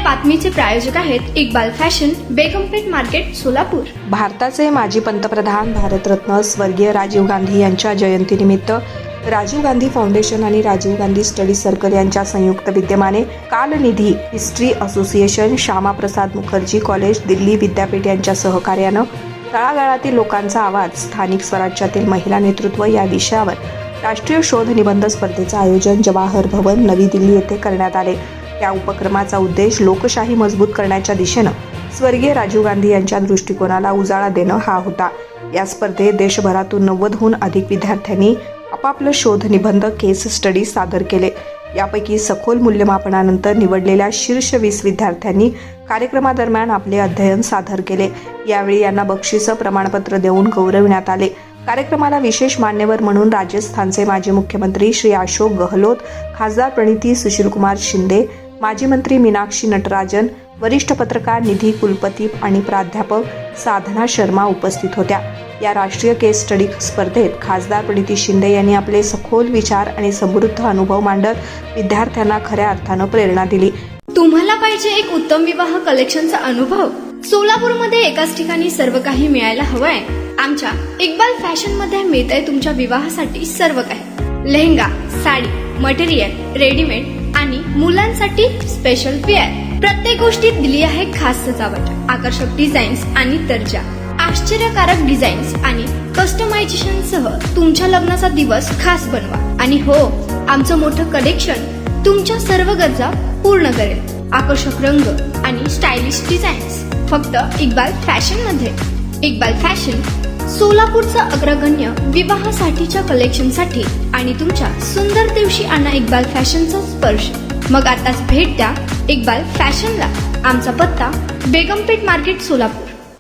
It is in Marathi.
बातमीचे प्रायोजक आहेत इक्बाल फॅशन, बेगमपेठ मार्केट, सोलापूर। भारताचे माजी पंतप्रधान भारतरत्न स्वर्गीय राजीव गांधी यांच्या जयंतीनिमित्त राजीव गांधी फाउंडेशन आणि राजीव गांधी स्टडी सर्कल यांच्या संयुक्त विद्यमाने Kalnidhi history association, Shyamaprasad Mukherjee college, Delhi विद्यापीठ यांच्या सहकार्यानं तळागाळातील लोकांचा आवाज, स्थानिक स्वराज्यातील महिला नेतृत्व या विषयावर राष्ट्रीय शोध निबंध स्पर्धेचे आयोजन जवाहर भवन, नवी दिल्ली येथे करण्यात आले। या उपक्रमाचा उद्देश लोकशाही मजबूत करण्याच्या दिशेनं स्वर्गीय राजीव गांधी यांच्या दृष्टिकोनाला उजाळा देणं हा होता। या स्पर्धेत देशभरातून 90हून अधिक विद्यार्थ्यांनी आपापले शोध निबंध, केस स्टडी सादर केले। यापैकी सखोल मूल्यमापनानंतर निवडलेल्या शीर्ष 20 विद्यार्थ्यांनी कार्यक्रमादरम्यान आपले अध्ययन सादर केले। यावेळी यांना बक्षीस, प्रमाणपत्र देऊन गौरविण्यात आले। कार्यक्रमाला विशेष मान्यवर म्हणून राजस्थानचे माजी मुख्यमंत्री श्री अशोक गहलोत, खासदार प्रणिती सुशीलकुमार शिंदे, माजी मंत्री मीनाक्षी नटराजन, वरिष्ठ पत्रकार निधी कुलपती आणि प्राध्यापक साधना शर्मा उपस्थित होत्या। या राष्ट्रीय केस स्टडी स्पर्धेत खासदार प्रणिती शिंदे यांनी आपले सखोल विचार आणि समृद्ध अनुभव मांडत विद्यार्थ्यांना खऱ्या अर्थानं प्रेरणा दिली। तुम्हाला पाहिजे एक उत्तम विवाह कलेक्शनचा अनुभव? सोलापूरमध्ये एकाच ठिकाणी सर्व काही मिळायला हवंय? आमच्या इक्बाल फॅशन मध्ये मिळतंय तुमच्या विवाहासाठी सर्व काही। लेहंगा, साडी, मटेरियल, रेडीमेड आणि मुलांसाठी स्पेशल वेअर। प्रत्येक गोष्टीत दिली आहे खास सजावट, आकर्षक डिझाईन्स आणि दर्जा, आश्चर्यकारक डिझाईन्स आणि कस्टमायझेशन सह तुमच्या लग्नाचा दिवस खास बनवा। आणि हो, आमचं मोठं कलेक्शन तुमच्या सर्व गरजा पूर्ण करेल। आकर्षक रंग आणि स्टायलिश डिझाईन्स फक्त इक्बाल फॅशन मध्ये। इक्बाल फॅशन सोलापूरचा अग्रगण्य विवाहासाठीच्या कलेक्शनसाठी आणि तुमच्या सुंदर दिवशी आणा इक्बाल फॅशनचा स्पर्श। मग आताच भेट द्या इक्बाल फॅशनला। आमचा पत्ता बेगमपेठ मार्केट, सोलापूर।